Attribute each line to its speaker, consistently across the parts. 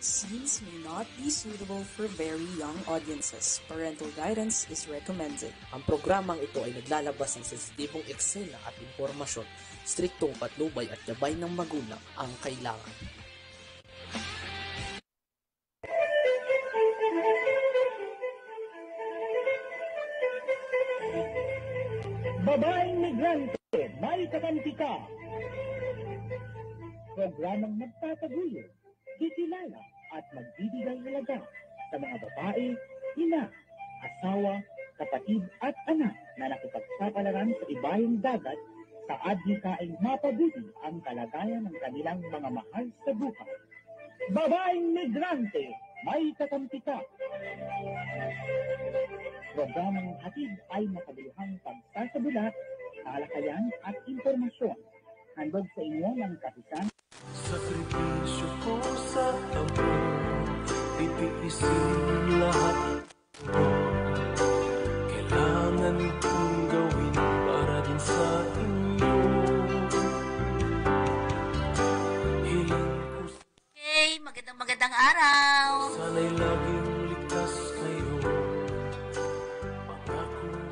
Speaker 1: Scenes may not be suitable for very young audiences. Parental guidance is recommended.
Speaker 2: Ang programang ito ay naglalabas ng sensitibong eksena at impormasyon. Striktong patnubay at gabay ng magulang ang kailangan.
Speaker 3: Babaeng migrante, may kakampi ka. Programang magtataguyod, kikilala at magbibigay halaga sa mga babae, ina, asawa, kapatid at anak na nakipagsapalaran sa ibayong dagat sa adhikaing mapabuti ang kalagayan ng kanilang mga mahal sa buhay. Babaeng migrante, may kakampi ka. Programang hatid ay makabuluhang pagsasabulat, talakayan at impormasyon. Handog sa inyo ng kapisan.
Speaker 4: Sakripisyo ko sa amor, titiisin lahat mo. Kailangan kong gawin para din sa inyo. Hiling ko
Speaker 5: Hey, magandang araw!
Speaker 4: sana'y laging ligtas kayo.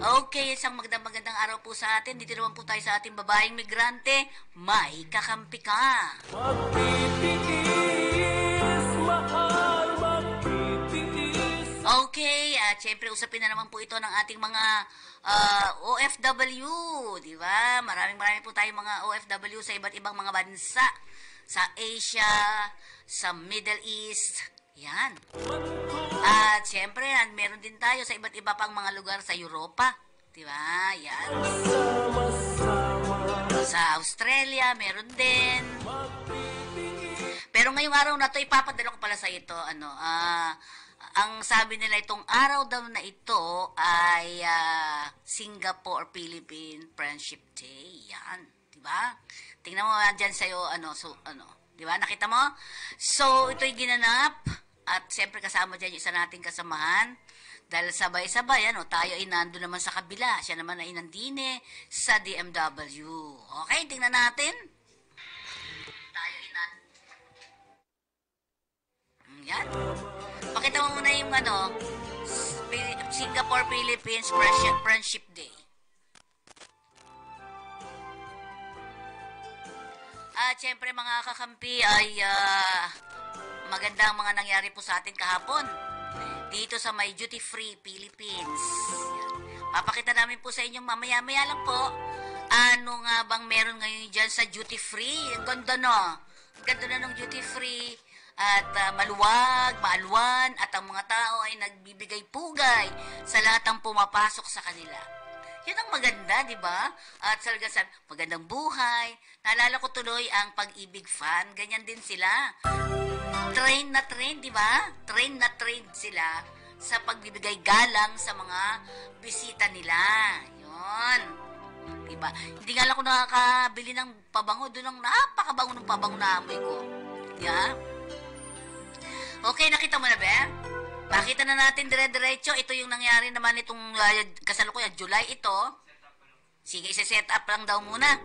Speaker 5: Okay, isang magandang araw po sa atin. Dito naman po tayo sa ating babaeng migrante. May kakampi ka.
Speaker 4: Magtitiis, mahal, magtitiis.
Speaker 5: Okay, at syempre usapin na naman po ito ng ating mga OFW, di ba? Maraming po tayong mga OFW sa iba't ibang mga bansa. Sa Asia, sa Middle East, yan. At syempre, meron din tayo sa iba't iba pang mga lugar sa Europa, di ba? Yan. Sa Australia, meron din. Pero ngayong araw na to, ipapadala ko pala sa ito, ang sabi nila itong araw daw na ito ay Singapore-Philippine Friendship Day. Yan, di ba? Tingnan mo dyan sa'yo, di ba? Nakita mo? So, ito'y ginanap at siyempre kasama dyan yung isa nating kasamahan. Dahil sabay-sabay, tayo ay nando naman sa kabila. Siya naman ay nandine sa DMW. Okay, tingnan natin. Tayo ay yan. Pakita mo muna yung Singapore-Philippines Friendship Day. At syempre mga kakampi ay magandang mga nangyari po sa atin kahapon dito sa may Duty Free Philippines. Papakita namin po sa inyo mamaya-maya lang po ano nga bang meron ngayon dyan sa Duty Free. Ang ganda no. Ang ganda na ng Duty Free. At maluwag, maalwan, at ang mga tao ay nagbibigay pugay sa lahat ng pumapasok sa kanila. Yun ang maganda, di ba? At talaga sabi, magandang buhay. Naalala ko tuloy ang Pag-ibig fan. Ganyan din sila. Train na train, di ba? Train na train sila sa pagbibigay galang sa mga bisita nila. Yun. Diba? Hindi nga lang ako nakakabili ng pabango. Doon ang napakabango ng pabango na amoy ko. Yeah? Okay, nakita mo na ba? Pakita na natin dire-diretso. Ito yung nangyari naman itong kasalukuyan. July ito. Sige, isa-set up lang daw muna.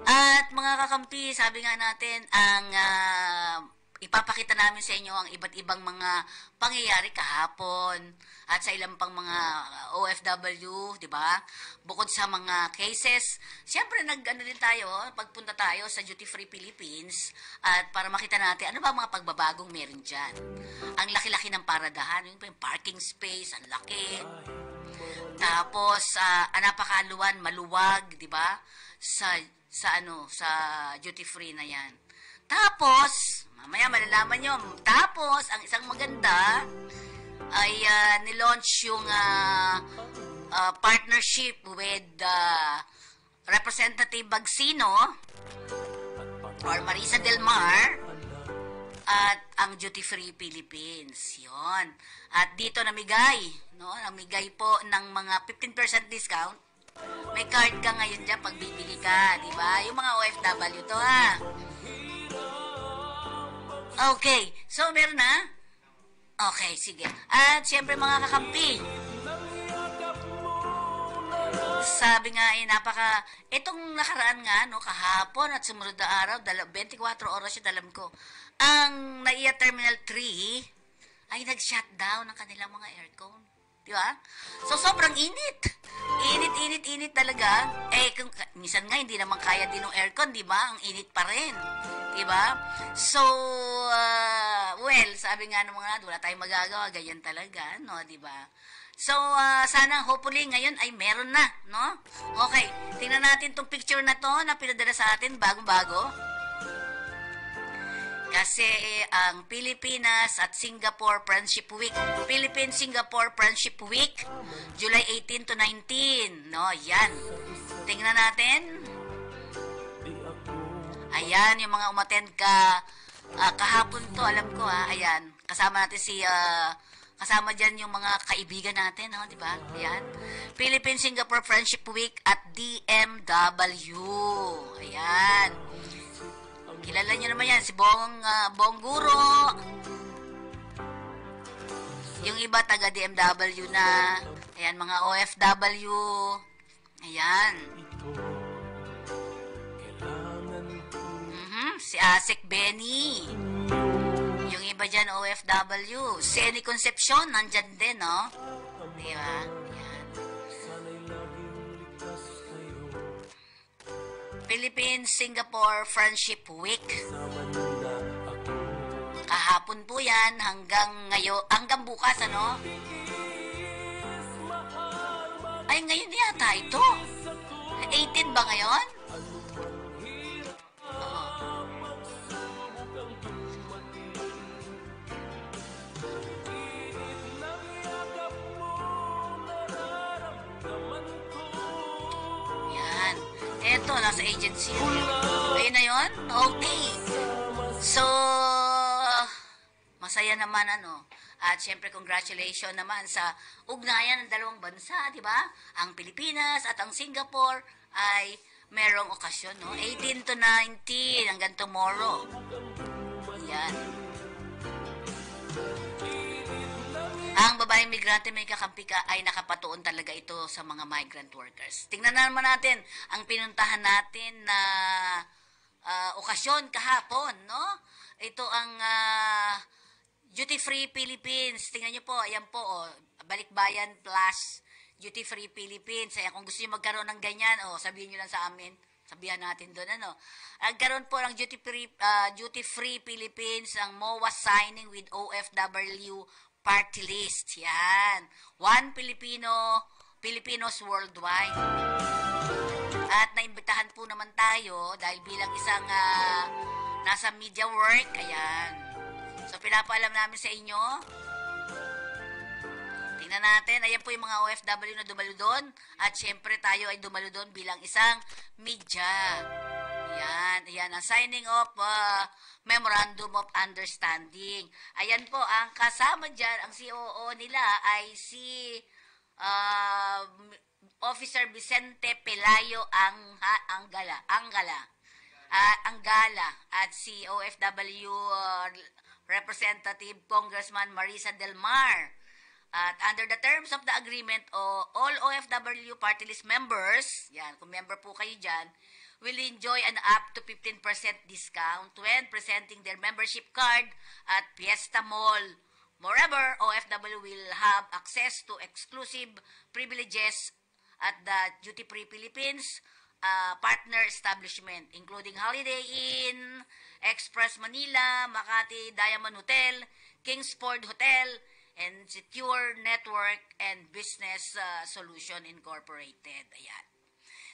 Speaker 5: At mga kakampi, sabi nga natin, ang ipapakita namin sa inyo ang iba't ibang mga pangyayari kahapon at sa ilang pang mga OFW, di ba? Bukod sa mga cases, siyempre din tayo, pagpunta tayo sa Duty Free Philippines at para makita natin ano ba mga pagbabagong meron dyan. Ang laki-laki ng paradahan, yung parking space, ang laki. Tapos, napakaluwan, maluwag, di ba? Sa Duty Free na yan. Tapos, mamaya malalaman nyo, tapos, ang isang maganda ay nilaunch yung partnership with Representative Bagsino or Marisa Del Mar at ang Duty Free Philippines. Yon. At dito namigay po ng mga 15% discount. May card ka ngayon dyan pag bibili ka, di ba? Yung mga OFW to, ha? Okay, so meron na? Okay, sige. At siyempre mga kakampi, sabi nga itong nakaraan nga, kahapon at sumunod na araw, 24 oras yung dalam ko. ang NAIA Terminal 3 ay nag-shutdown ng kanilang mga aircon. Di ba? So, sobrang init. Init talaga. Minsan nga, hindi naman kaya din ng aircon, di ba? Ang init pa rin. Di ba? So, sabi nga ng mga, wala tayong magagawa, ganyan talaga, no? Di ba? So, sana, hopefully, ngayon ay meron na, no? Okay, tingnan natin tong picture na to na pinadala sa atin, bagong-bago. Kasi ang Pilipinas at Singapore Friendship Week, Philippine-Singapore Friendship Week, July 18 to 19. No, yan. Tingnan natin. Ayan, yung mga umattend kahapon to, alam ko ayan. Kasama natin kasama dyan yung mga kaibigan natin, di ba? Ayan. Philippine-Singapore Friendship Week at DMW. Ayan. Kilala nyo naman yan, si Bong Guro. Yung iba, taga DMW na. Ayan, mga OFW. Ayan. Si Asik Benny. Yung iba dyan, OFW. Seni Concepcion, nandyan din, no? Diba? Ayan. Philippine-Singapore Friendship Week. Kahapon po yan hanggang ngayon, hanggang bukas, ano? Ay, ngayon yata ito. 18 ba ngayon? Eto, nasa agency. Ayun na yun? Okay. So, masaya naman, At syempre, congratulations naman sa ugnayan ng dalawang bansa, di ba? Ang Pilipinas at ang Singapore ay merong okasyon, no? 18 to 19 hanggang tomorrow. Yan. Ang babaeng migrante may kakampi ka ay nakapatuon talaga ito sa mga migrant workers. Tingnan naman natin ang pinuntahan natin na okasyon kahapon, no? Ito ang Duty Free Philippines. Tingnan nyo po, ayan po, Balikbayan Plus Duty Free Philippines. Ayan, kung gusto nyo magkaroon ng ganyan, sabihin nyo lang sa amin. Sabihan natin doon, Nagkaroon po ng Duty Free Philippines, ang MOA signing with OFW party list. Yan. One Filipinos worldwide. At naimbitahan po naman tayo dahil bilang isang nasa media work. Ayan. So, pinapaalam namin sa inyo. Tingnan natin. Ayan po yung mga OFW na dumalo doon. At syempre tayo ay dumalo doon bilang isang media. Ayan, ang signing of Memorandum of Understanding. Ayan po, ang kasama dyan, ang COO nila ay si Officer Vicente Pelayo Angala at si OFW Representative Congressman Marisa Del Mar. At under the terms of the agreement, all OFW party list members, yan, kung member po kayo dyan, will enjoy an up to 15% discount when presenting their membership card at Fiesta Mall. Moreover, OFW will have access to exclusive privileges at the Duty Free Philippines partner establishment, including Holiday Inn, Express Manila, Makati Diamond Hotel, Kingsport Hotel, and Secure Network and Business Solution Incorporated. Ayan.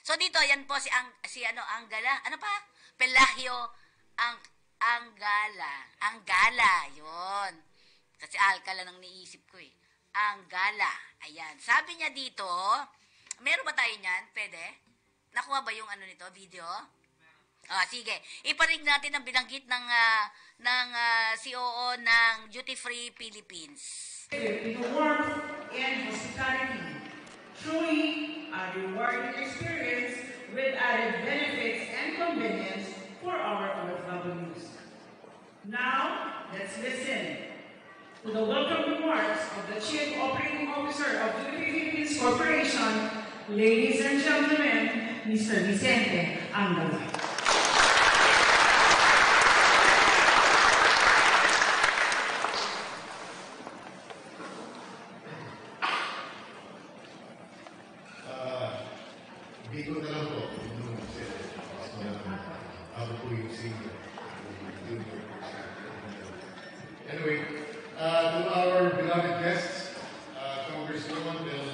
Speaker 5: So dito, yan po si Angala. Ano pa? Pelahio Angala. Yun. Kasi Alcala nang niisip ko eh. Angala. Ayan. Sabi niya dito, meron ba tayo niyan? Pwede? Nakuha ba yung nito, video? Sige. Iparig natin ang binanggit ng COO ng Duty Free Philippines.
Speaker 6: With the warmth and hospitality. Truly a rewarding experience with added benefits and convenience for our OFWs. Now, let's listen to the welcome remarks of the Chief Operating Officer of Duty Free Philippines Corporation, ladies and gentlemen, Mr. Vicente Angala.
Speaker 7: Anyway, to our beloved guests, Congresswoman Del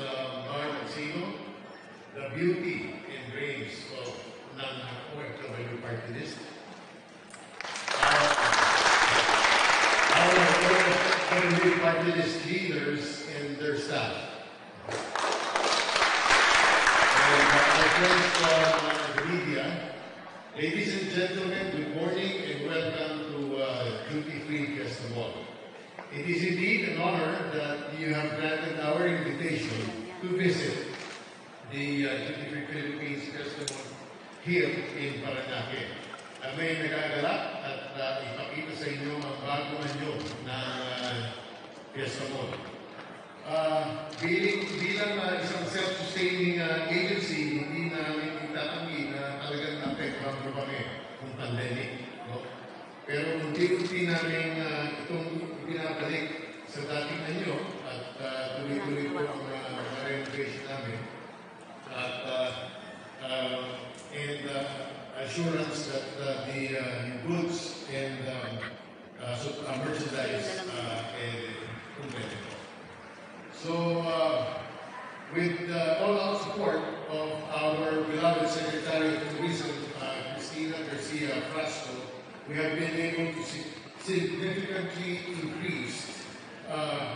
Speaker 7: Mar Magsino, the beauty and grace of ng OFW party list. Our OFW party list leaders and their staff. And our friends from the media, ladies and gentlemen, good morning and welcome to Duty Free Fiesta Mall. It is indeed an honor that you have granted our invitation to visit the Duty Free Philippines Fiesta Mall here in Parañaque. May nagagalak at ipakita sa inyo ang bagong anyo ng Fiesta Mall. Bilang isang self-sustaining agency, hindi namin itatanggi na talagang naapektuhan ko kami ng pandemic. No? Pero unti-unti namin itong binabalik sa dating anyo at tuloy-tuloy po ang renovation namin. At assurance that the goods and merchandise competitive. So, with all-out support of our beloved Secretary of Tourism, Cristina Garcia Frasco, we have been able to significantly increase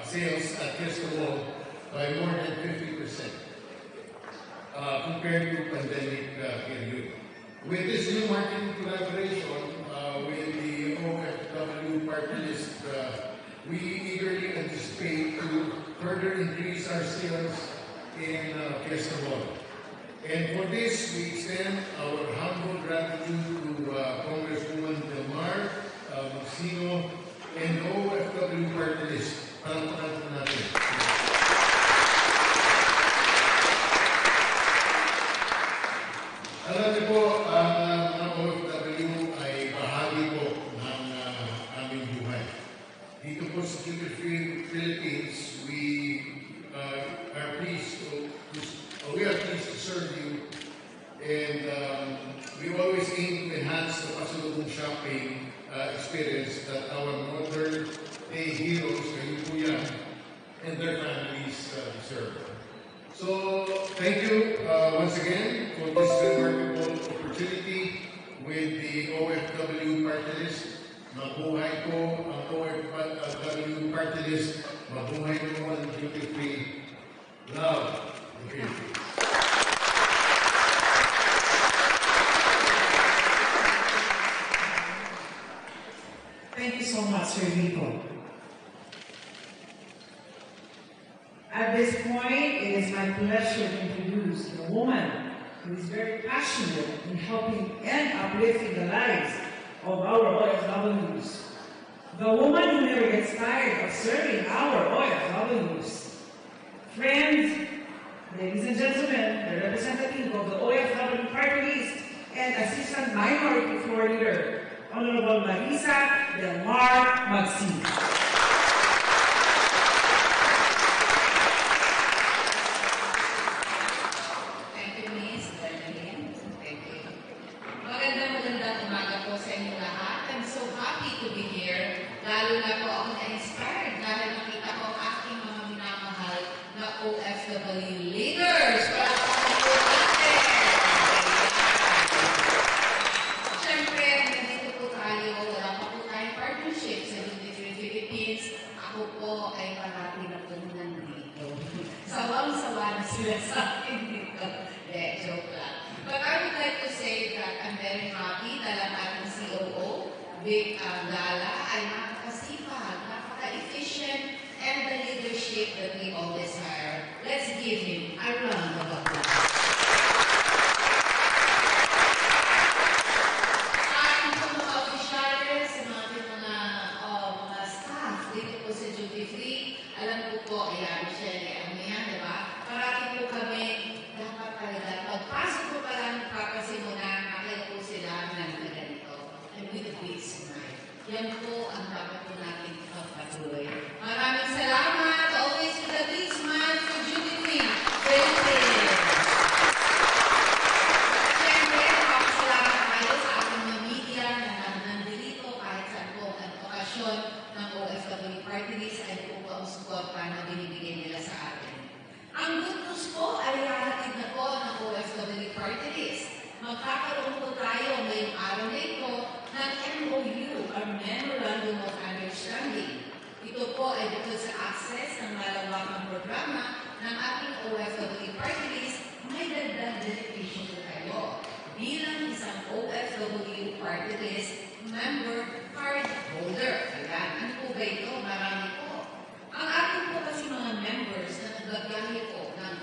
Speaker 7: sales at Fiesta Mall by more than 50% compared to pandemic period. With this new marketing collaboration with the OFW party list, we eagerly anticipate to further increase our sales in Fiesta Mall. And for this, we extend our humble gratitude to Congresswoman Del Mar Magsino and OFW party list. Palakpakan po natin. Alam niyo po, ang OFW ay bahagi po ng aming buhay. Dito po sa Duty Free Philippines, we are pleased to serve you, and we always aim to enhance the pasalubong shopping experience that our modern day heroes, kayo po yan, and their families deserve. So, thank you once again for this remarkable opportunity with the OFW party list. Mabuhay po ang OFW party list. Mabuhay po ang Duty Free. Love the Philippines.
Speaker 6: Thank you so much, Sir Rico. At this point, it is my pleasure to introduce a woman who is very passionate in helping and uplifting the lives of our OFWs. The woman who never gets tired of serving our OFWs. Friends, ladies and gentlemen, the representative of the OFW party list and Assistant Minority Floor Leader, Honorable Marisa Del Mar Magsino.
Speaker 8: Magandang umaga po sa inyo lahat. I'm so happy to be here. Lalo na po ako na-inspired dahil nakita ko ang aking mga minamahal na OFW leaders. Siyempre, nandito po tayo. Wala pa po tayong partnership sa Duty Free Philippines. Ako po ay parati na po nandito. Sawang-sawa na sila sa akin dito. Joke lang. But I would like to say that I'm very happy that ang ating COO, Vic Gala, ay napakasipag, napaka-efficient, and the leadership that we all desire. Let's give him a round of applause. Sa ating po mga opisyalis, sa ating mga staff dito po sa Duty Free, alam ko po, ayan, Michelle, ano yan, diba? Parati po kami, dapat talaga, pagpasok ko pa lang, papasimulan, nakaya po sila ng ganito. And with a big smile. Yan po ang dapat po natin pagpatuloy. Maraming salamat. Always with a big smile for Duty Free. Philippines. Siyempre, papasalamat tayo sa ating mga media na nandito kahit saan po ang okasyon ng OFW ng ating OFW party list, may dagdag benepisyo po kayo. Bilang isang OFW party list member card holder. Ayan, ano po ba ito? Marami po. Ang ating po kasi mga members na nagbagahe po ng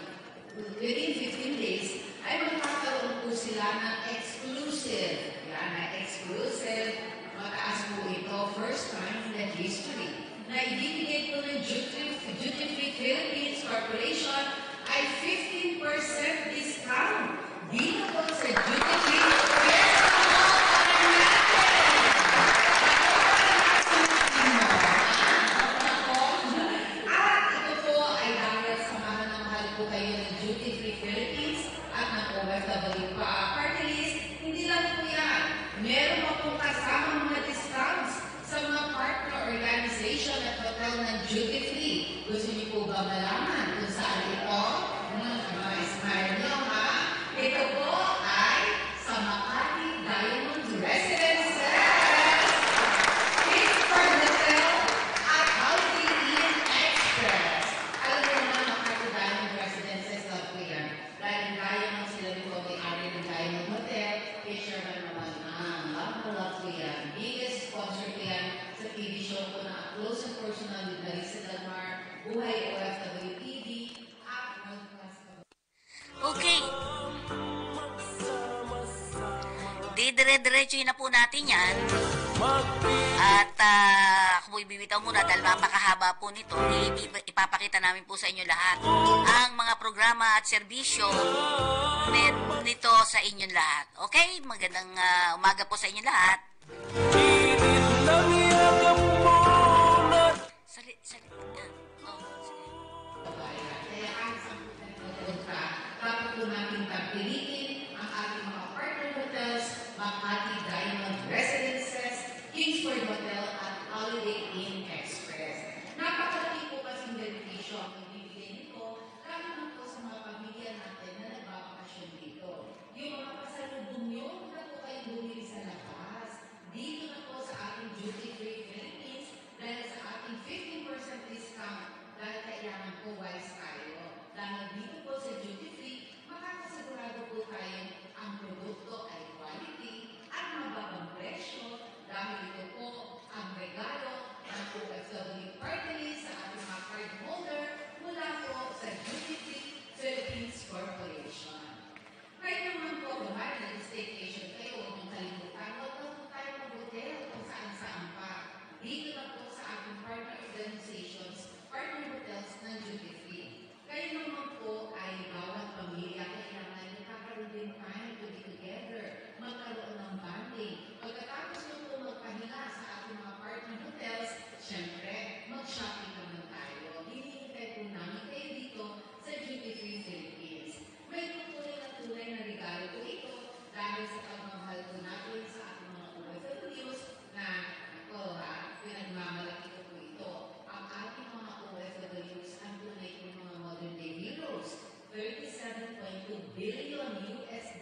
Speaker 8: within 15 days ay magkakaroon po sila ng exclusive. Yan, na exclusive. Mataas po ito, first time in the history, na ibibigay po ng Duty Free Philippines Corporation ay 15% discount. Dito po sa Duty Free meron pa pong kasama mga discounts sa mga partner organization at hotel ng duty free. Gusto niyo po ba malaman kung saan ito? Smile nyo, ha? Ito po ay sa Makati Diamond Residences, Kingsford Hotel at Holiday Inn Express. Alam mo naman, Makati Diamond Residences, love ko yan. Dahil ang Diamond, sila rin po may-ari ng Diamond Hotel, picture na naman love ko yan. Biggest sponsor ko yan sa TV show ko na Close and Personal with Marisa Del Mar, Buhay OFW TV, at World Class.
Speaker 5: Okay. Dire-diretso na po natin yan. At ako po ibibitaw muna dahil mapakahaba po nito. Ipapakita namin po sa inyo lahat ang mga programa at serbisyo nito sa inyong lahat. Okay? Magandang umaga po sa inyong lahat. Sali.
Speaker 8: Kaya kahit saan po nagpunta, dapat po natin tagpilitin ang ating mga partner hotels, Makati Diamond Residences, Kingsford Hotel at Holiday Inn Express. Napakalaki po kasing benepisyo ang ibibigay nito, lalo na po sa mga pamilya natin na nagbabakasyon dito. Yung mga pasalubong nyo, na po kayo bumili sa labas. Dito na po sa ating Duty Free Philippines dahil sa ating 15% discount dahil kailangan po wise tayo. Dahil dito po sa Duty Free, makakasigurado po tayo ang produkto ay quality at mababang presyo dahil ito po ang regalo ng OFW party list sa ating mga card holder mula po sa Duty Free Philippines Corporation. Kaya naman po, kumari na staycation kayo, huwag mong kalimutan, huwag na po tayo mag-hotel kung saan-saan pa. Dito na po sa ating partner organizations, partner hotels ng Duty Free. Kayo naman po ay bawat pamilya, kailangan nagkakaroon din time to be together, magkaroon ng bonding. Pagkatapos nyo po magpahinga sa ating mga partner hotels, syempre, mag-shopping naman tayo. Hinihintay po namin kayo dito sa Duty Free Philippines. May tunay na regalo po ito dahil sa pagmamahal po natin sa ating mga OFWs na, pinagmamalaki ko po ito. Ang ating mga OFWs ang tunay po mga modern day heroes. $37.2 billion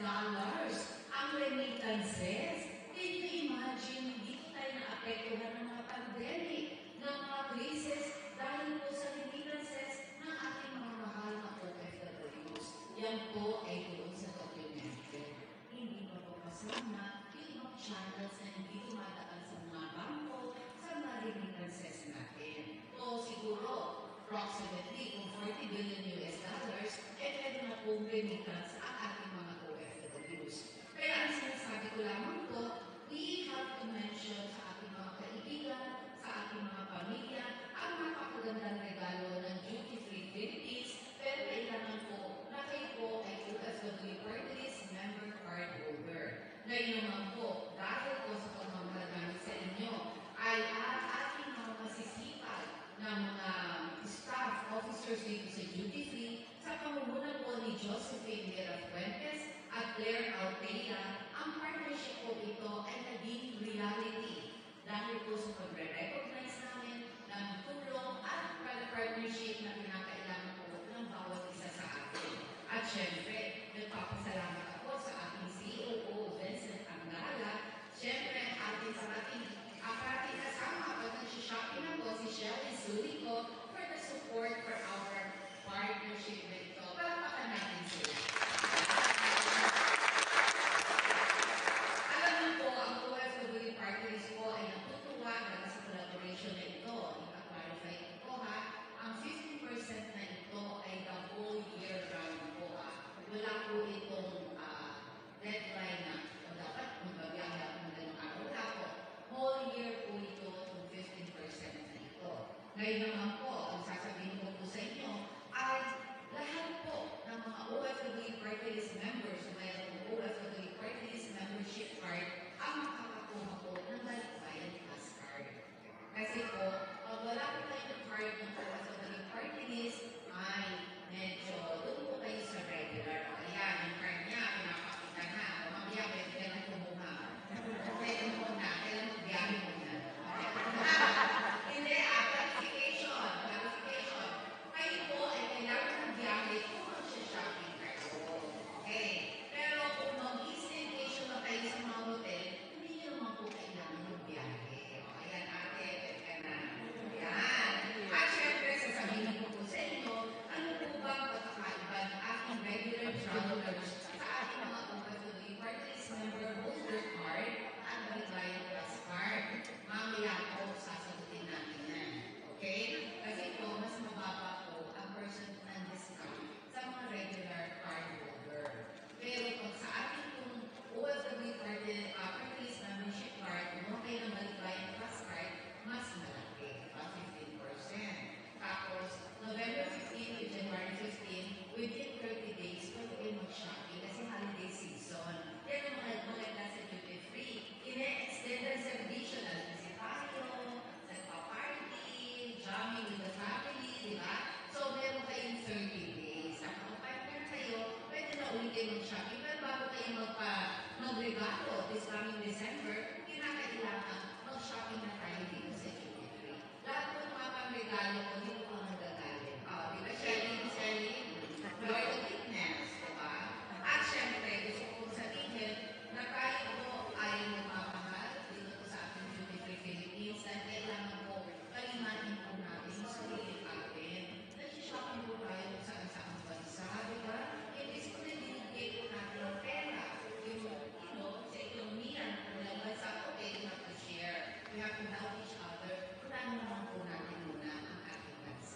Speaker 8: ang remittances. Can you imagine, hindi po tayo naapektuhan ng mga pandemic, ng mga crisis dahil po sa remittances ng ating mga mahal na OFWs. Yan po ay doon sa documented. Hindi pa po kasama yung mga channels na hindi dumadaan sa mga bangko, sa mga remittances natin. So siguro, approximately kung $40 billion, pwede na pong remittance ang ating mga OFWs. Kaya ang sinasabi ko lamang po, we have to mention sa ating mga kaibigan, sa ating mga pamilya, ang napakagandang regalo ng Duty Free Philippines, pero kailangan po na kayo po ay OFW party list member card holder. Ngayon naman po, dahil po sa pagmamahal namin sa inyo, ay ating mga masisipag na mga staff officers dito sa Duty Free sa pamumunan po ni Josephine Vera Fuentes at Claire Altea. Ang partnership po ito ay naging reality dahil po sa pagre-recognize namin ng tulong at partnership na pinakailangan po ng bawat isa sa atin. At syempre, nagpapasalamat ako sa ating COO Vincent Angala. Syempre, ating kasama pag nag-shopping ako si Shelly Sulico for the support for our partnership partnership na ito. Palakpakan natin sila. Alam niyo po, ang OFW Party List po ay natutuwa dahil sa collaboration na ito. Ika-clarify ito ha, ang 15% na ito ay the whole year round po ha. Wala po itong deadline na o dapat magbabiyahe ako ng ganong araw. Wala po. Whole year po ito itong 15% na ito. Ngayon naman po, ang sasabihin ko po sa inyo ay lahat po ng mga OFW Party List members o mayroong OFW Party List membership card ang makakakuha po ng Balikbayan Plus card. Kasi po, pag wala po kayo ng card ng OFW Party List, ay medyo doon po kayo sa regular. Ayan, yung card niya, pinapakita na. O mamaya, pwede ka lang kumuha. Pwede mo na, kailan mo biyahe mo na. Hindi, clarification. Kayo po ay kailangan ng biyahe kung mag-shopping kayo. Okay? Pero kung mag-staycation na kayo sa mga hotel, hindi nyo naman po kailangan ng biyahe. O, ayan ate, pwede ka na. Ayan. At syempre, sasabihin ko po sa inyo, ano po ba ang pagkakaiba ng aking regular travelers sa ating mga OFW Party List member holder card at Balikbayan Plus card? Mamaya po, sasagutin natin yan. Okay? Kasi po, mas mababa po ang personal discount sa mga regular card holder. Pero pag sa ating pong OFW Party List membership card, kung kayo ng Balikbayan Plus card, mas malaki, about 15%. Tapos, November 15 to January 15, within 30 days, pwede kayo mag-shopping kasi holiday season. Yan ang mga maganda sa duty free. Ine-extend ang servisyo na si tayo, nagpa-party, jamming with the family, di ba? So, meron kayong 30 days. At kung partner kayo, pwede na ulit kayo mag-shopping. Pero bago kayo mag-regalo this coming December, kinakailangan mag-shopping na tayo dito sa duty free. Lahat po ng mga pang-regalo ko, dito po nagagaling. Di ba, Shelly? Lord of Witness, di ba? At syempre, gusto kong sabihin na tayo po ay magmamahal dito po sa ating duty free Philippines dahil kailangan po kalimanin po natin yung sarili natin. Nag-shopping po tayo kung saan-saan bansa, di ba? Imbis ko na dinigay po natin ang pera. Sa ekonomiya ng walang bansa, okay, we have to share. We have to help each other. Kunahin naman po natin muna ang ating bansa.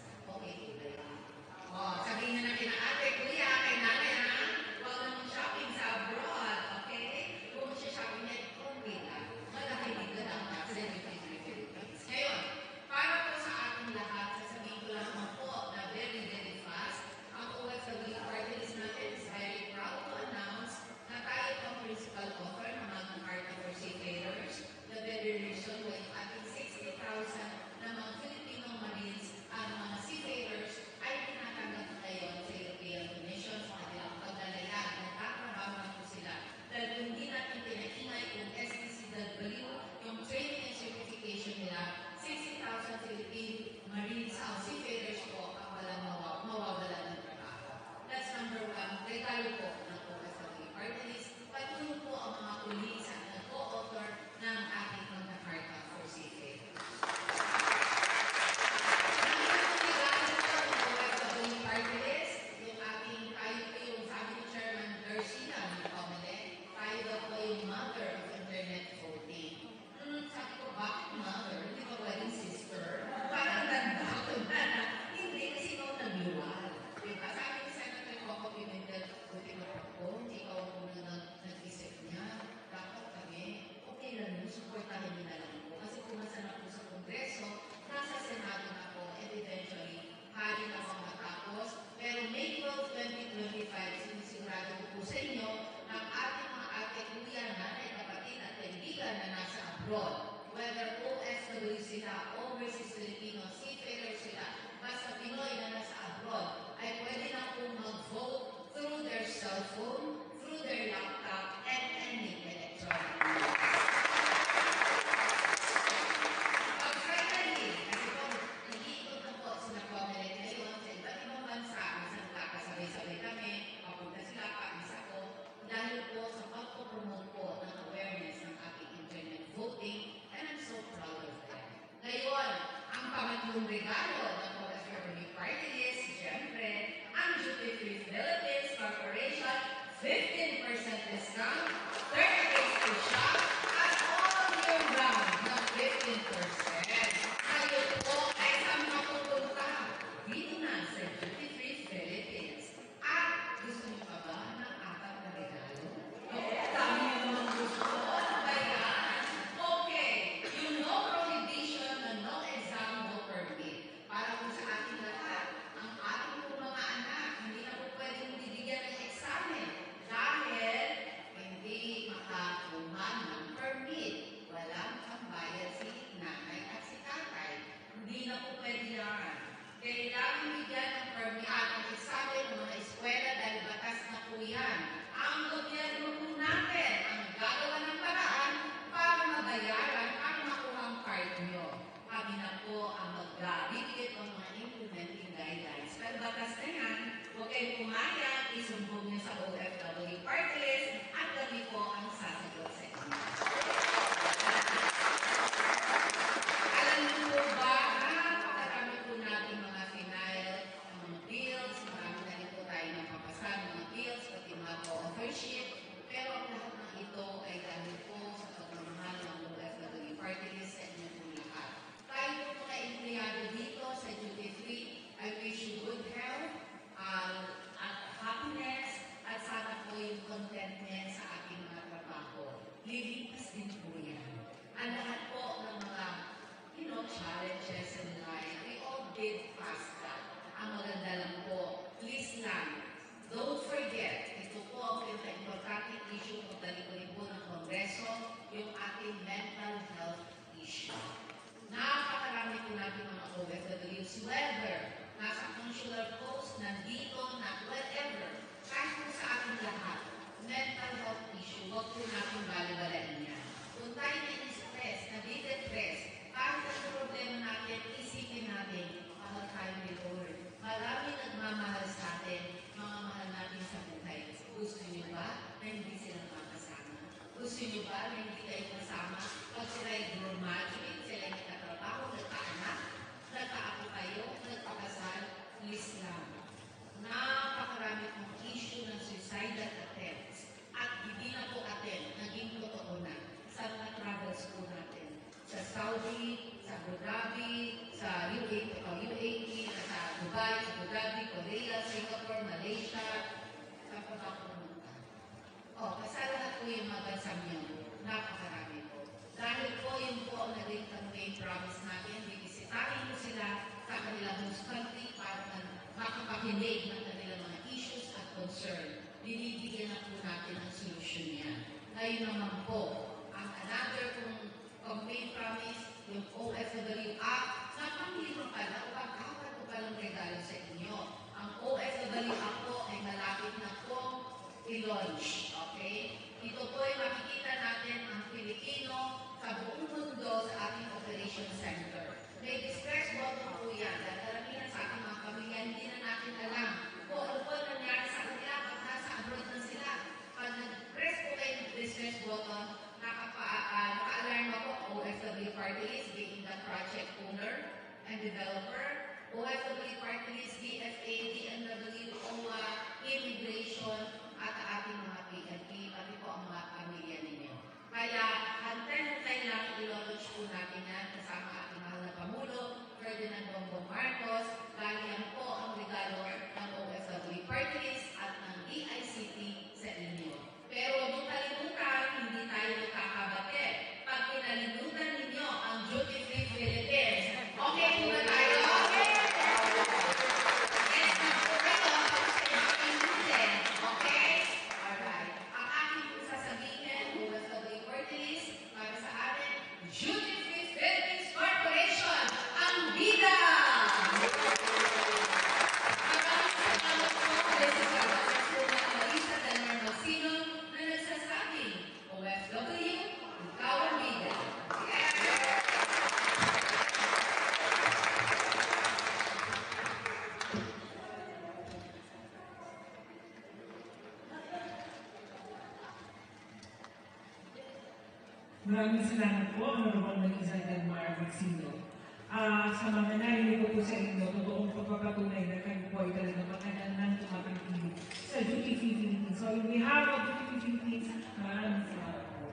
Speaker 8: pwede yan. Kailangan bigyan ng permit ang examen ng mga eskwela dahil batas na po yan. Ang gobyerno po natin ang gagawa ng paraan para mabayaran at makuha ang card nyo. Kami na po ang magbibigay ng mga implementing guidelines. Pero batas na yan, huwag kayong pumayag, isumbong nyo sa OFW party list at kami po ang sasagot sa inyo. Alam niyo po ba, napakarami po natin mga final, mga bills, marami na rin po tayo napapasan, mga bills, pati mga co-authorship, pero ang lahat ng ito ay dahil po sa pagmamahal ng OFW party list sa inyo po lahat. Tayo po mga empleyado dito sa duty free, I wish you good health, at happiness, at sana po yung contentment sa ating mga trabaho. Lilipas din po yan. Ang lahat po ng mga challenges in life, we all did past that. Ang maganda lang po, please lang, don't forget, ito po ang pinaka-importanting issue ng dalikurin po ng Kongreso, yung ating mental health issue. Napakarami po natin mga OFWs, whether nasa consular post, nandito, na whatever, kahit po sa ating lahat, mental health issue, huwag po natin bali-balain yan. Kung tayo na-stress, na-depress, kahit ang problema natin, isipin natin, mahal tayo ni Lord. Marami nagmamahal sa atin, mga mahal natin sa buhay. Gusto niyo ba na hindi sila makasama? Gusto niyo ba na hindi kayo kasama? Pag sila ay graduate, sila ay nagtatrabaho, nagkaanak, nagkaapo kayo, nagpakasal, please lang. Napakarami kong issue ng suicidal attempts. At hindi na po attempt, naging totoo na sa mga travels po natin. Sa Saudi, sa Abu Dhabi, sa UAE, sa Dubai, Abu Dhabi, Korea, Singapore, Malaysia, sa pumunta. Kasi lahat po yung mga bansang yun, napakarami po. Dahil po yung po ang naging campaign promise natin, bibisitahin mo sila sa kanilang host country para makapakinig ng kanilang mga issues at concern. Binibigyan na po natin ang solusyon niya. Ngayon naman po, ang another kong campaign promise, yung OFW Act, napangilong pala, pag-apat ko palang regalo sa inyo. Ang OFW Act po ay malapit na po i-launch. Okay? Ito po ay makikita natin ang Pilipino sa buong mundo sa ating operation center. May distress button po yan. Dahil karamihan sa ating mga pamilya, hindi na natin alam kung ano po nangyari sa kanila pag nasa abroad na sila. Pag nag-press po kayo ng distress button, naka-alarm ako, OFW party list, being the project owner and developer, OFW party list, DFA, DMW, OWA, immigration, at ating mga PNP, pati po ang mga pamilya ninyo. Kaya, hantay-hantay lang, ilo-launch po natin yan kasama ating mahal na Pangulo, Ferdinand Bongbong Marcos, dahil yan po ang regalo ng OFW party list at ng DICT sa inyo. Pero huwag niyo kalimutan, hindi tayo magkakabate. Pag pinalimutan ninyo ang Duty Free Philippines, okay po ba tayo? Yes, na po kayo. Okay? Alright. Ang aking po sasabihin, OFW party list, para sa atin, Duty Free Philippines Corporation, ang bida! Maraming salamat po. This is our President Marisa Del Mar Magsino na nagsasabi, OFW, ikaw ang bida.
Speaker 6: Maraming salamat po, Honorable Marisa Del Mar Magsino. Sa mga narinig ko po sa inyo, totoong pagpapatunay na kayo po ay talagang makanan tumatangkilik sa Duty Free Philippines. So, in behalf of Duty Free Philippines, maraming salamat po.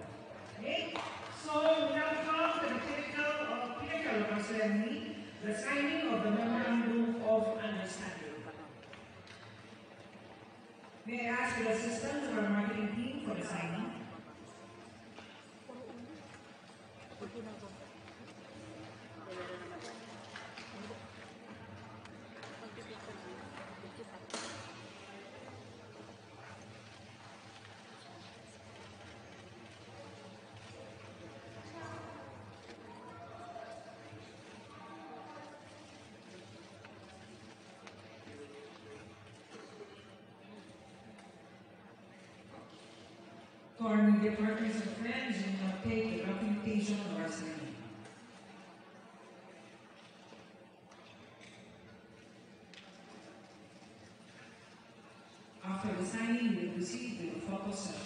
Speaker 6: Okay? So, we now come to the pinnacle of our ceremony, the signing of the Memorandum of Understanding. May I ask for the assistance of our marketing team for the signing? our media partners and friends, we now take the documentation of our signing. After the signing, we will proceed with the photo session.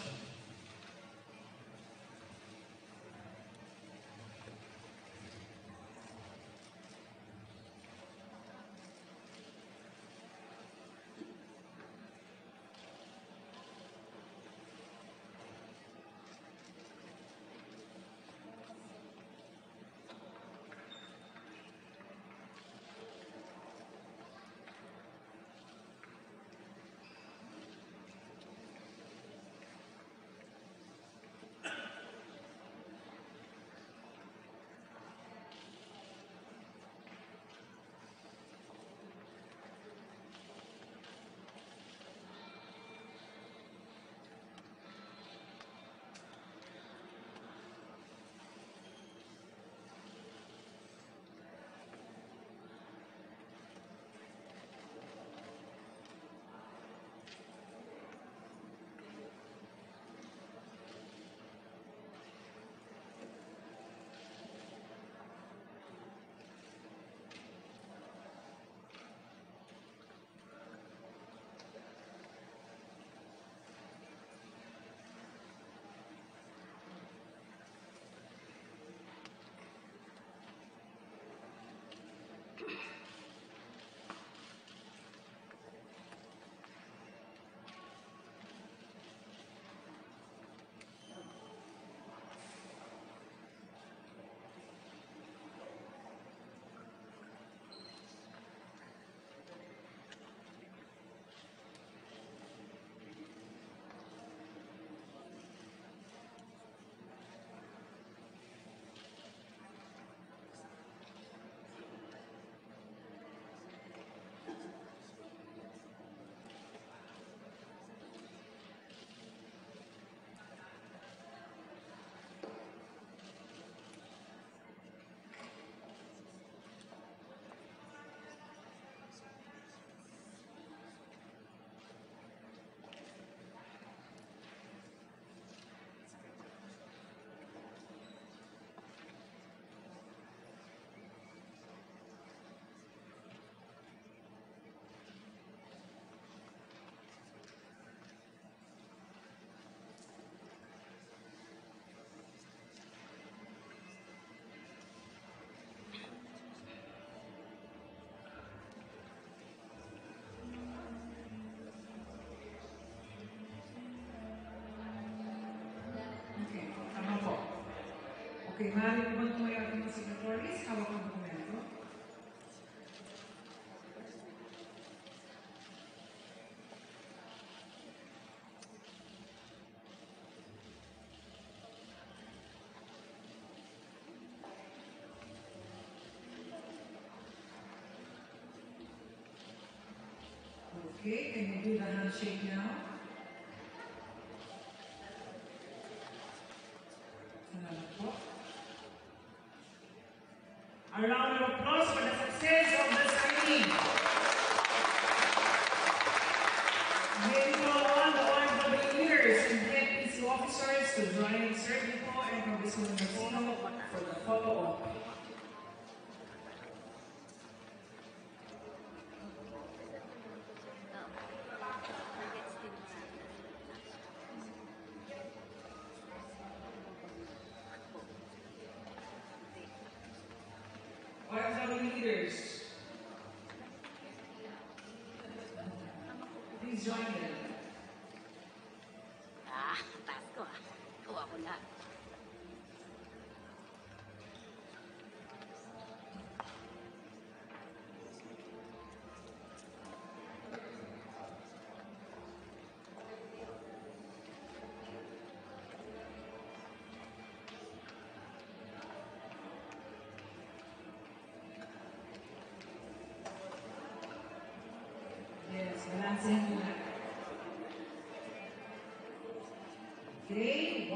Speaker 6: Okay, maaari po bang tumayo ang mga signatories? Hawak ang dokumento. Okay, can you do the handshake now? Salamat po. A round of applause for the success of the signing. May we call on the OFW leaders and head PCO officers to join Sir Nico and Congresswoman Marcino for the photo op. OFW leaders, please join them.
Speaker 5: Taas ko Kuha ko na.
Speaker 6: Yes, balansehin mo na. Okay, 1, 2,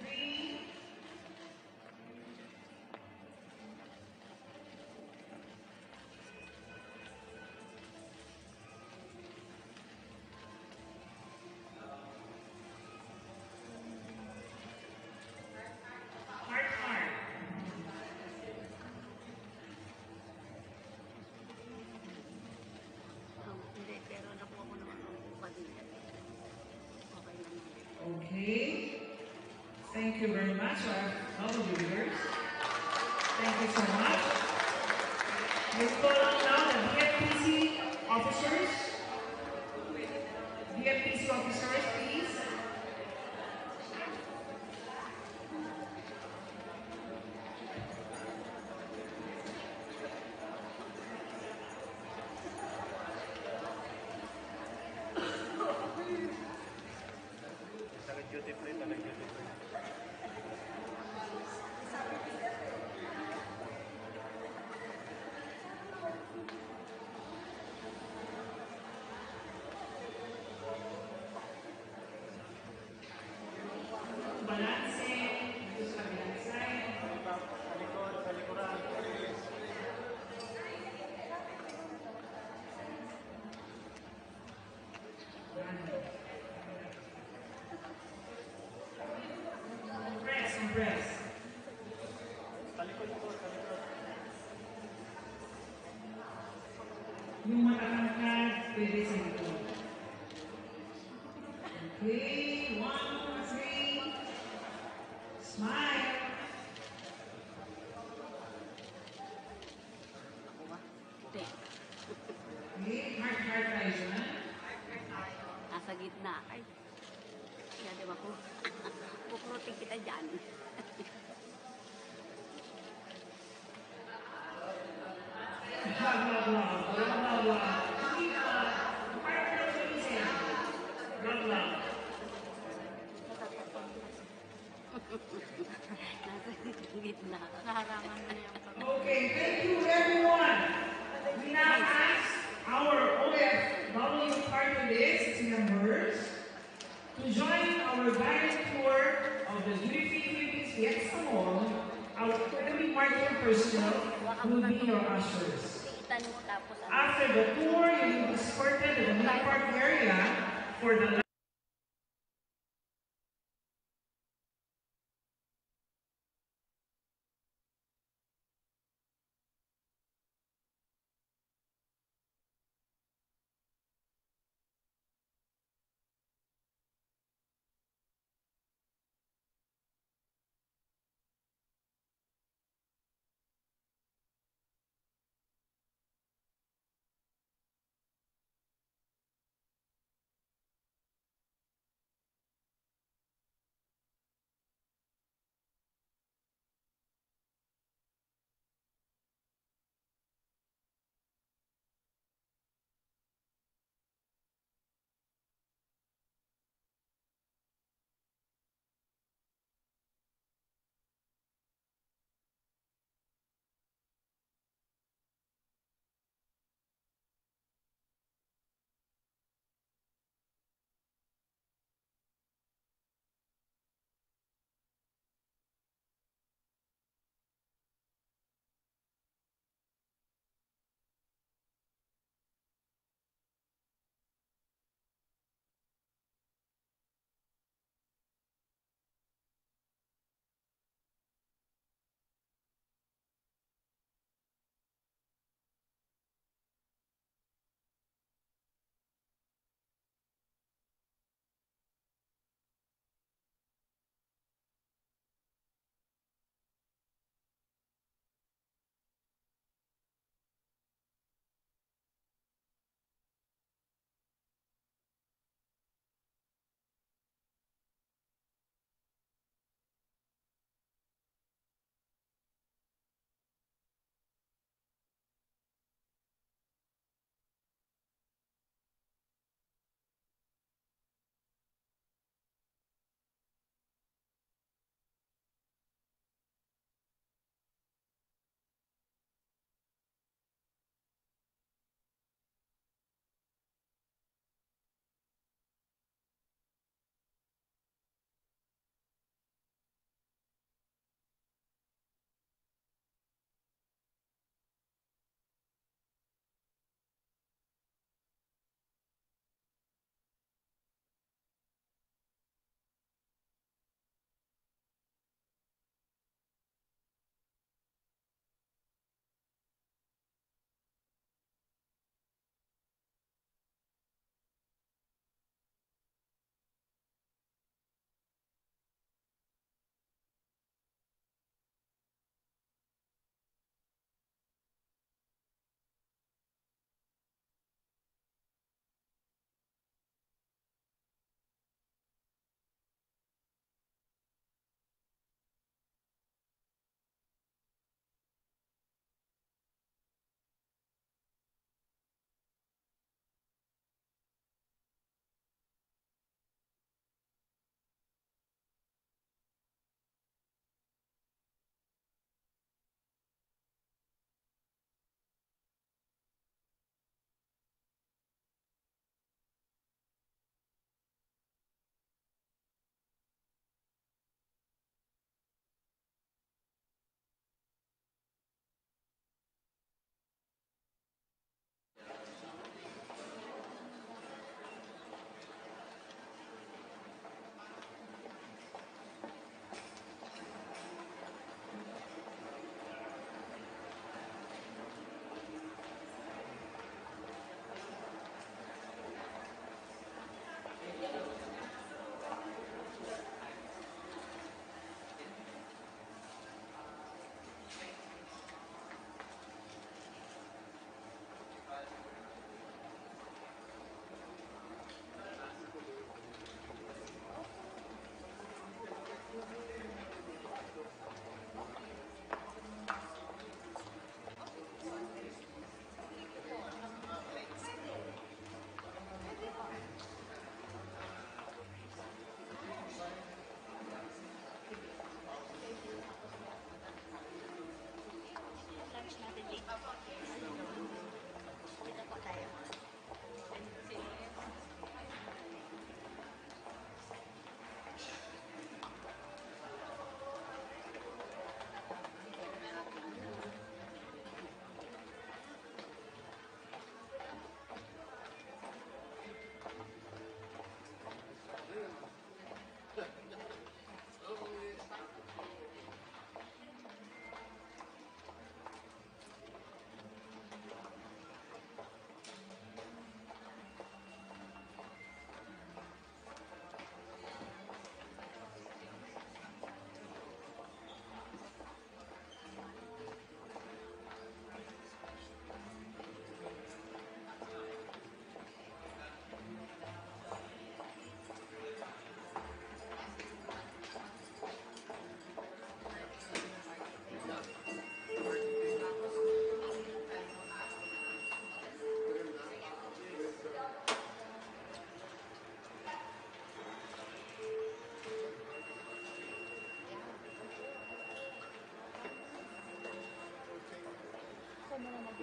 Speaker 6: 3. Thank you very much, our fellow viewers. Thank you so much. Let's call on now the BFPC officers. BFPC officers, please. Balance, dito sa kabilang side. Press. Yung matatangkad, pwede sa likod. Okay, 1, 2, 3. Smile. Okay, heart tayo dyan.
Speaker 5: Nasa gitna. Ay, kaya di ba po? Pukrutin kita dyan.
Speaker 6: Blah, blah, blah. Blah, blah, blah. Hindi pa. Parang pero sa isip. Blah, blah.
Speaker 5: Nasa gitna. Kaharangan mo yung
Speaker 6: Okay, thank you everyone. We now ask our OFW party list members to join our guided tour of the Duty-Free Philippines Fiesta Mall. Our clearly marked personnel will be your ushers.
Speaker 5: itan mo tapos
Speaker 6: After the tour, you will be escorted to the main park area for the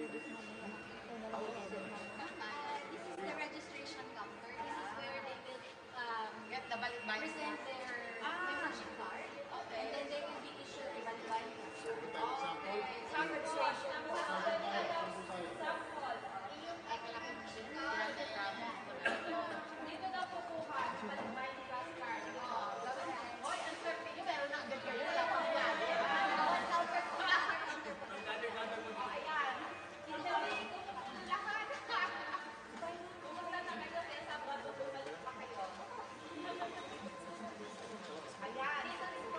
Speaker 9: This is the registration counter. This is where they will
Speaker 8: Get the balikbayan.
Speaker 9: present their membership card. And then they will be issued a balikbayan.
Speaker 8: Sample swab.
Speaker 9: Ay, malaking machine card.
Speaker 8: Dito na po kuha. Balikbayan plus card. Hoy, ang swerte nyo. Meron na agad kayo. Wala pang yan. Ayan. Hindi ko lahat. Pumunta na kayo kaya Sabado bumalik pa kayo. Ayan.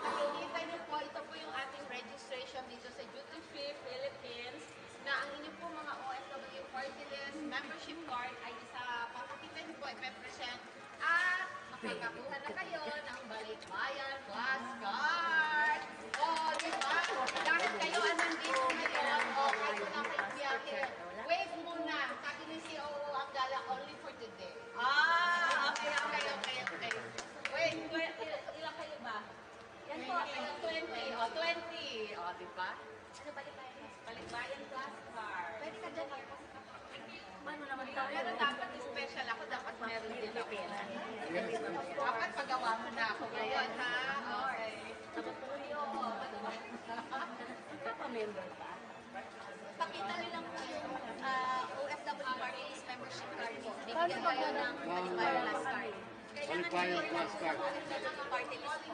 Speaker 8: Makikita niyo po, ito po yung ating registration dito sa Duty Free Philippines na ang inyong po mga OFW party list membership card ay isa, papakita niyo po, i-present at makakakuha na kayo ng Balikbayan Plus Card. O, di ba? Dahil kayo ang nandito ngayon, o kahit wala kayong biyahe, wait muna. Sabi ni COO Abdala, only for today. Okay. Wait, ilang kayo ba? Yan po, 20. O, 20. O, di ba?
Speaker 9: Ano balikbayan?
Speaker 8: Balikbayan Plus Card.
Speaker 9: Pwede ka dyan.
Speaker 8: Ano naman tayo? Pero dapat special ako, dapat meron din ako. Dapat pagawa mo na ako ngayon, ha? Okay.
Speaker 9: Nagpapa-member pa. Pakita nyo lang po yung OFW Party List membership card po. Bibigyan kayo ng Balikbayan Plus Card.
Speaker 7: Balikbayan Plus Card.
Speaker 9: Kailangan party list po.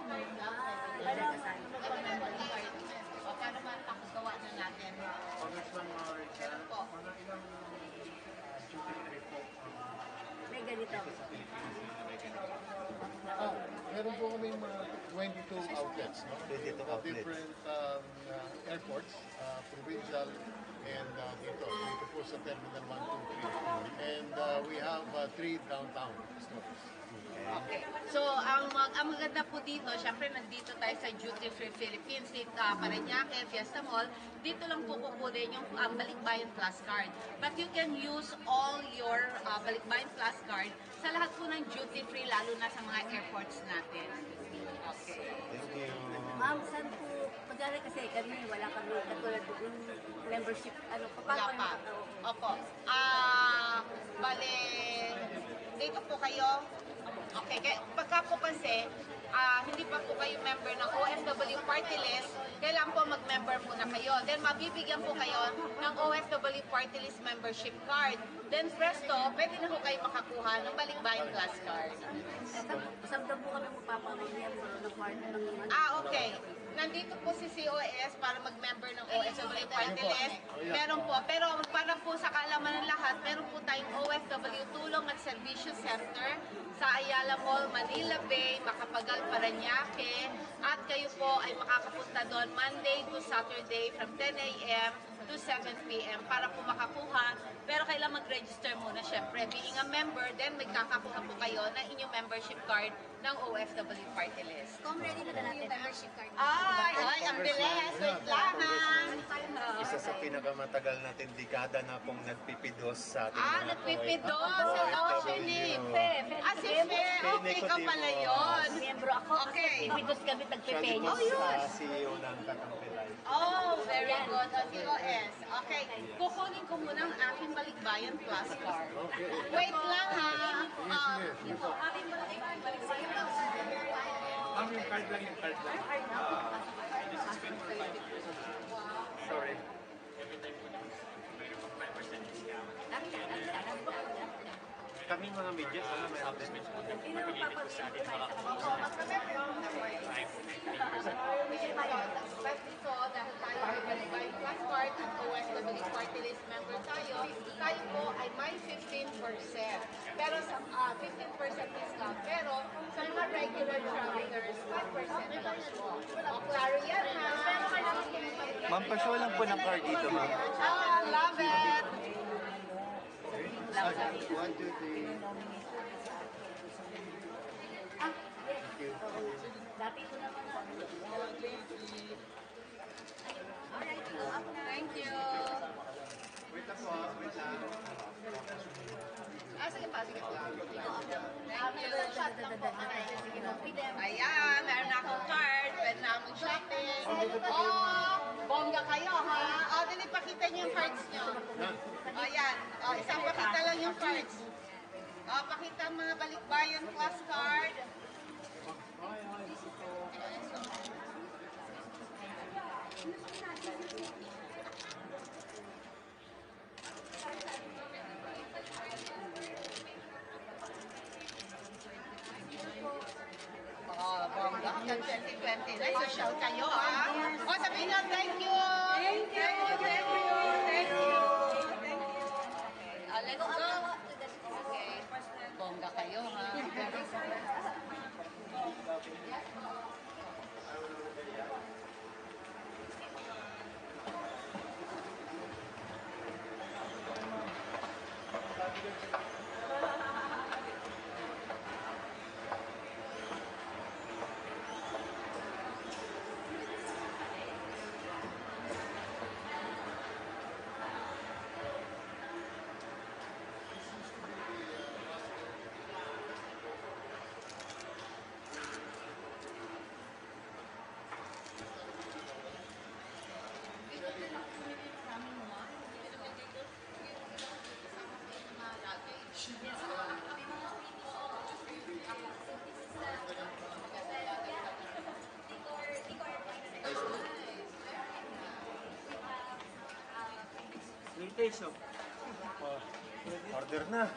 Speaker 8: O, paano man gawa na natin?
Speaker 7: Congressman Maurice,
Speaker 8: Meron po.
Speaker 7: mga ilang duty free po
Speaker 9: May ganito.
Speaker 7: meron po kami mga 22 outlets, no?
Speaker 10: 22 outlets.
Speaker 7: Different airports, provincial, and dito po sa Terminal 1, 2, 3. And we have 3 downtown stores.
Speaker 8: Okay. So, ang maganda po dito, syempre nandito tayo sa Duty Free Philippines, dito Parañaque, Fiesta Mall, dito lang po kukunin yung Balikbayan Plus Card. But you can use all your Balikbayan Plus Card sa lahat po ng duty free, lalo na sa mga airports natin. Okay.
Speaker 10: Thank you.
Speaker 9: Ma'am, saan po, pagdari kasi kami, wala kami katulad yung membership,
Speaker 8: Wala
Speaker 9: paano
Speaker 8: pa.
Speaker 9: kami
Speaker 8: Opo. Bale, dito po kayo. Okay, pagka po kasi, hindi pa po kayo member ng OFW Party List, kailangan po mag-member muna kayo. Then, mabibigyan po kayo ng OFW Party List membership card. Then, presto, pwede na po kayo makakuha ng Balikbayan Plus Card.
Speaker 9: Saan daw po kami magpapamember ng party ng mga
Speaker 8: Okay. Nandito po si COS para mag-member ng OFW Party List. Meron po. Pero para po sa kaalaman ng lahat, meron po tayong OFW Tulong at Servisyo Center sa Ayala Mall, Manila Bay, Macapagal, Parañaque. At kayo po ay makakapunta doon Monday to Saturday from 10 a.m. to 7 p.m. para po makakuha. Pero kailangan mag-register muna syempre. Being a member, then may kakakuha po kayo ng inyong membership card ng OFW Party List.
Speaker 9: Kung ready na natin membership card.
Speaker 8: Ay, ang bilis. Wait lang.
Speaker 10: Isa sa pinakamatagal natin dekada na pong nagpipidos sa ating mga
Speaker 8: Nagpipidos.
Speaker 10: OFW.
Speaker 8: What's your name? Si Fe. Okay ka pala yun.
Speaker 9: Miyembro ako.
Speaker 8: Okay.
Speaker 9: Pipidos kami
Speaker 10: Siya
Speaker 9: tagpipenyo.
Speaker 10: po sa CEO ng Kakampilay.
Speaker 8: Oh, very good. O, COS. Okay. Kukunin ko muna ang aking Balikbayan Plus Card. Wait lang, ha? Aking Balikbayan Plus Card.
Speaker 4: Yung card lang.
Speaker 10: Sorry. Kami mga media, sana may update.
Speaker 8: But dito, dahil tayo ay Balikbayan Plus Card at OFW Party List member tayo po ay may 15%. Pero sa 15% discount. Pero sa mga regular travelers, 5% lang po. O, klaro yan, ha? Pero kailangan
Speaker 10: Ma'am, pa-show lang po ng card dito, ma'am.
Speaker 8: love it!
Speaker 10: 1, 2, 3.
Speaker 9: Dati ko naman na.
Speaker 8: Thank you.
Speaker 10: Wait lang po, wait lang.
Speaker 8: Sige pa. Thank you.
Speaker 9: Sige,
Speaker 8: Ayan, meron na akong card. Pwede na akong shopping. Oh, bongga kayo, ha? O, dili pa
Speaker 11: pakita niyo yung cards niyo. O, yan. O, isang pakita lang yung cards. O, pakita ang mga balikbayan class card. Bongga, hanggang 2020 na, social kayo, ha? O, sabihin nga, thank you! Thank you! Thank you! Thank you! Let's go! Okay. Bongga kayo, ha?
Speaker 10: Order na.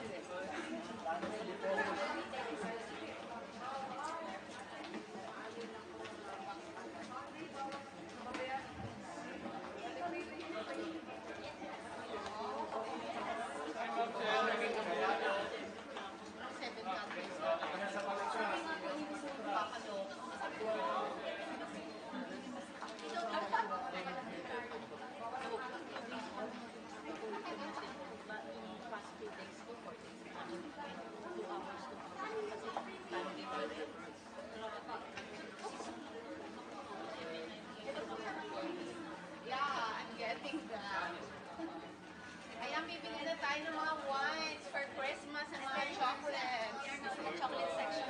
Speaker 11: Yeah, I'm getting that. Ayan, bibili na tayo ng mga wines for Christmas and mga chocolates.
Speaker 9: Chocolate section.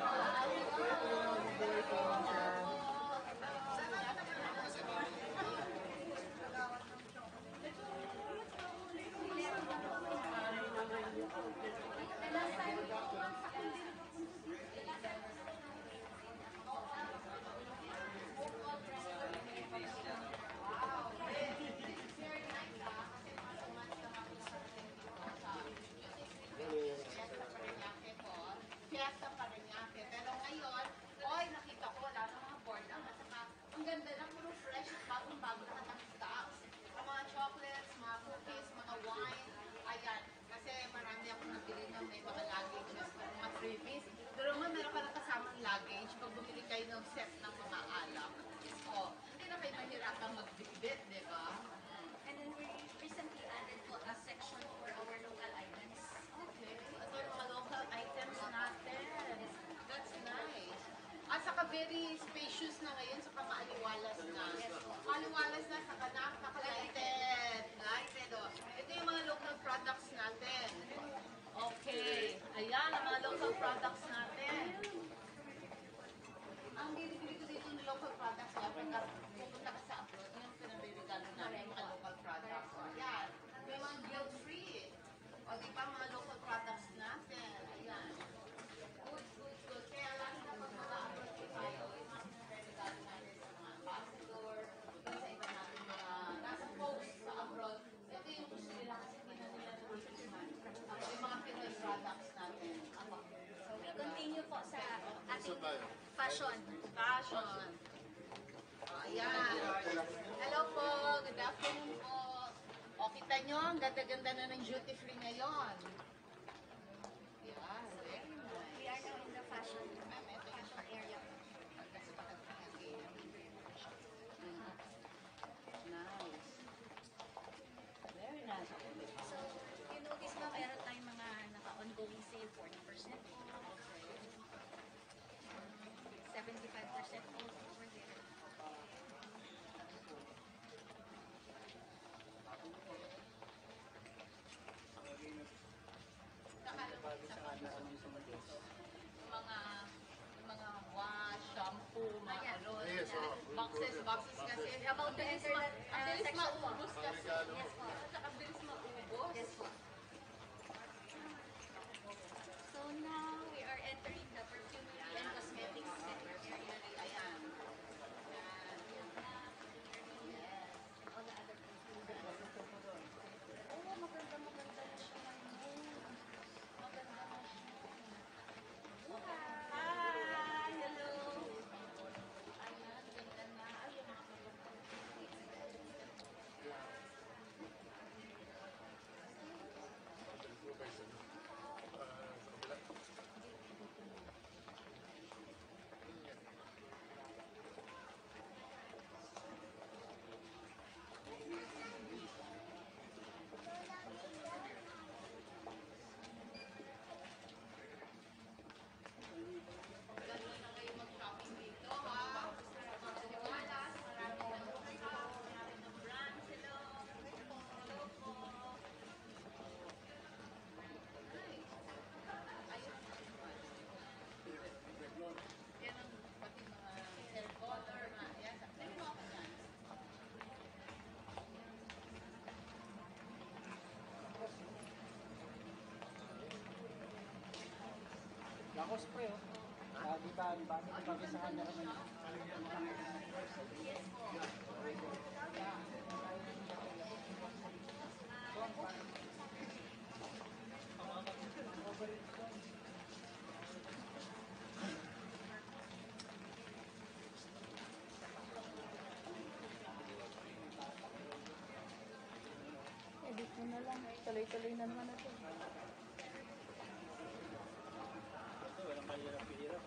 Speaker 11: Fiesta Parañaque. Pero ngayon, oy, nakita ko wala ng mga board ang saka ang ganda na, puro fresh at bagong-bago lahat ng stocks. Ang mga chocolates, mga cookies, mga wine. Ayan, kasi marami akong nabili na may mga luggages, mga freebies. Pero meron ka na kasamang luggage pag bumili kayo ng set ng mga alak. O, hindi na kayo mahirapang magbitbit, di ba?
Speaker 9: And then we recently added po a section for our local items.
Speaker 11: Okay. Ito yung mga local items natin. That's nice. At saka very spacious na ngayon, saka maaliwalas na. Maaliwalas na, saka nakaka-lighted. Lighted, oh. Ito yung mga local products natin. Okay. Ayan, ang mga local products natin. Ang bibili ko dito ng local products, pagka pupunta ka sa abroad, yung pinabibigalo namin, mga local products. Ayan. May mga guilt-free. O, di ba, mga local products natin. Ayan. Good, good, good. Kaya lagi na pag mag-abroad tayo, yung mga pinabibigalo natin sa mga ambassador, sa iba natin mga nasa post sa abroad. Ito yung gusto nila kasi hindi na nila naman. Yung mga Pinoy products natin. Ako.
Speaker 9: So we continue po sa ating fashion.
Speaker 11: Fashion. Ayan. Hello po. Good afternoon po. O, kita nyo, ang ganda-ganda na ng duty free ngayon. Yeah, very nice.
Speaker 9: We are now in the fashion area.
Speaker 11: Nice. Very nice.
Speaker 9: So, you notice ba meron tayong mga naka-ongoing sale, 40% off, 75% off over there.
Speaker 11: Boxes kasi.
Speaker 9: About the internet
Speaker 11: Ang bilis
Speaker 9: section po.
Speaker 11: maubos kasi.
Speaker 9: Yes po.
Speaker 11: Ang bilis maubos.
Speaker 9: Yes po. So now we are entering the perfumery and cosmetics area.
Speaker 11: Ayan.
Speaker 9: Yes. All the other perfumery. Oh, maganda na siya ngayon. Maganda na siya. Hi! Hello! Ayan, ganda na. Ay, yung mga maganda.
Speaker 11: Gano'n na kayo mag-shopping dito, ha? Magsiwalas, marami ng brands. Hello. Hello po. Yan ang pati mga hair color, yan. Tingnan mo ako yan.
Speaker 12: Ako spray, oh. Nagitaan, bakit sa kanya kami?
Speaker 9: Edit mo na lang. Tuloy-tuloy na naman ito.
Speaker 12: Walang mahirap-hirap.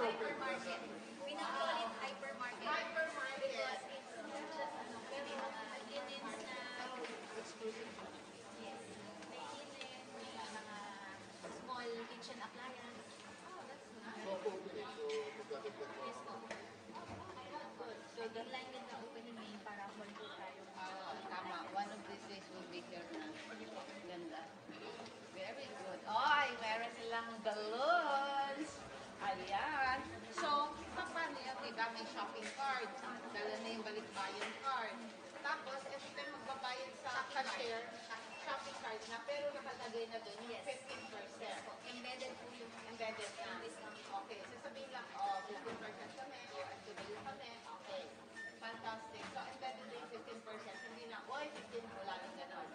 Speaker 9: Hypermarket. We not call it hypermarket.
Speaker 11: Hypermarket.
Speaker 9: Because it's not just maybe mga linens na yes. May linen, may mga small kitchen appliance. Oh, that's nice. Yes po. Good. So the line din na opening ngayon para more po tayo.
Speaker 11: Tama. One of these days will be here na. Ganda. Very good. Ay, meron silang balloons. Ayan. So, paano yan? Diba may shopping card. Dala na yung balikbayan card. Tapos, every time magbabayad sa cashier, shopping card na, pero nakalagay na doon yung 15%.
Speaker 9: Embedded po yung
Speaker 11: Embedded na. Okay. So, sabihin lang, 15% kami, or SW kami. Okay. Fantastic. So, embedded na yung 15%. Hindi na, 15, wala nang gano'n.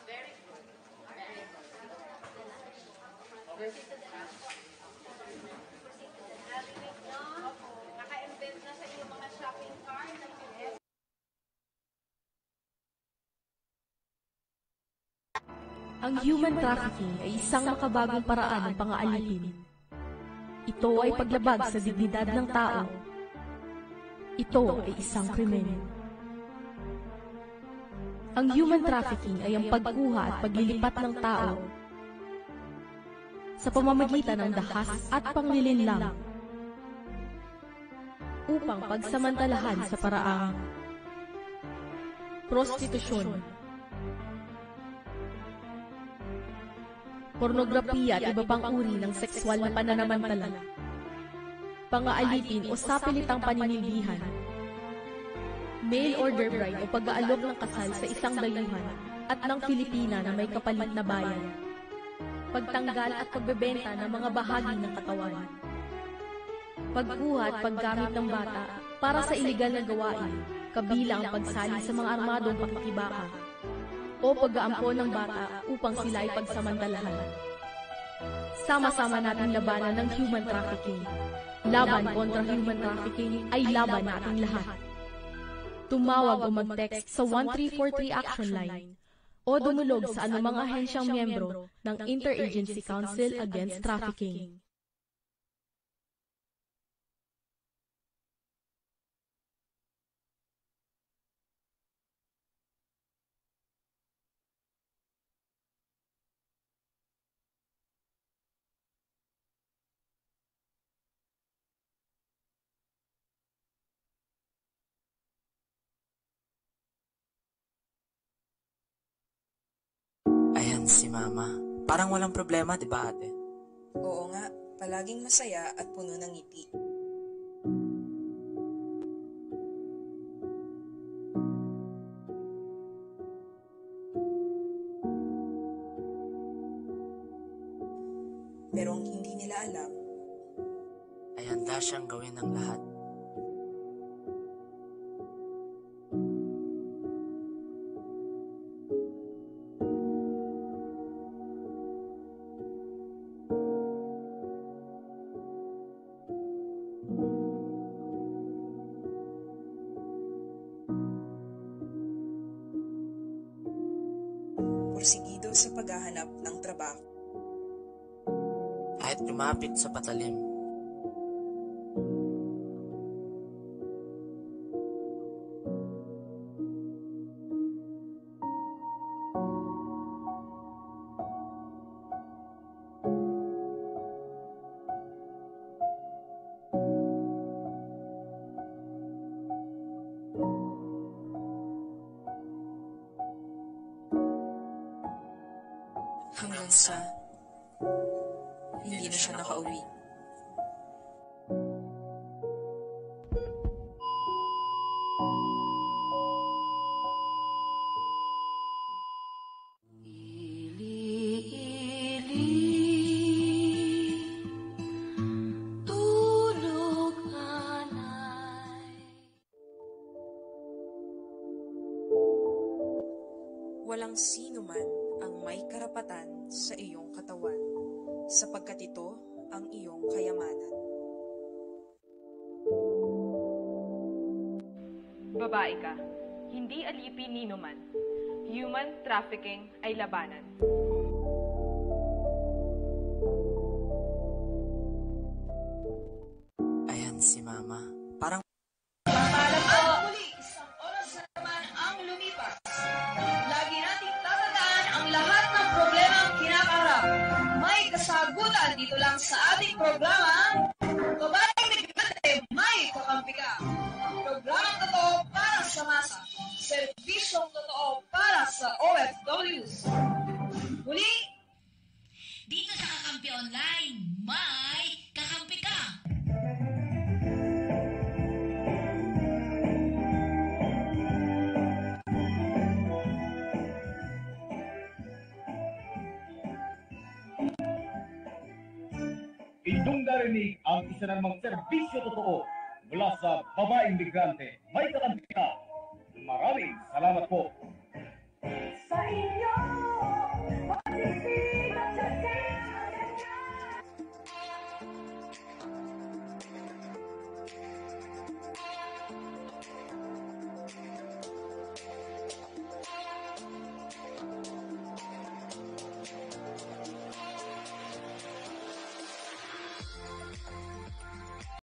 Speaker 11: Very good. Very good.
Speaker 9: Proceed to the last po. Proceed to the last.
Speaker 11: Naka-embed na sa iyo mga shopping cart.
Speaker 13: Ang human trafficking ay isang makabagong paraan ng pang-aalipin. Ito ay paglabag sa dignidad ng tao. Ito ay isang krimen. Ang human trafficking ay ang pagkuha at paglilipat ng tao sa pamamagitan ng dahas at panglilinlang upang pagsamantalahan sa paraang prostitusyon, pornografiya at iba pang uri ng sexual na pananamantala, pang-aalipin o sapilitang paninilbihan, mail order bride o pag-aalok ng kasal sa isang dayuhan at ng Pilipina na may kapalit na bayan, pagtanggal at pagbebenta ng mga bahagi ng katawan, pagkuha at paggamit ng bata para sa iligal na gawain, kabilang ang pagsali sa mga armadong pakikibaka o pag-aampon ng bata upang sila ay pagsamantalahan. Sama-sama nating labanan ng human trafficking. Laban kontra human trafficking ay laban nating lahat. Tumawag o mag-text sa 1343 Action Line o dumulog sa anumang ahensyang miyembro ng Interagency Council Against Trafficking.
Speaker 2: Ayan si Mama. Parang walang problema, di ba ate?
Speaker 1: Oo nga, palaging masaya at puno ng ngiti. Pero ang hindi nila alam,
Speaker 2: ay handa siyang gawin ng lahat.
Speaker 1: porsigido sa paghahanap ng trabaho.
Speaker 2: Kahit lumapit sa patalim.
Speaker 1: Hanggang sa hindi na siya nakauwi. Walang sino man ang may karapatan sa iyong katawan, sapagkat ito ang iyong kayamanan.
Speaker 14: Babae ka, hindi alipin nino man. Human trafficking ay labanan.
Speaker 2: Ayan si Mama. Parang
Speaker 15: Muli, isang oras na naman ang lumipas. Lagi nating tatandaan ang lahat ng problema ang kinakaharap. May kasagutan dito lang sa ating programa. Babaeng migrante, may kakampi ka. Programang totoo para sa masa. Serbisyong totoo para sa OFWs. Muli,
Speaker 5: dito sa Kakampi Online, may kakampi ka.
Speaker 16: Inyong narinig ang isa namang serbisyo totoo mula sa babaeng migrante. May kakampi ka. Maraming salamat po.
Speaker 15: sa inyo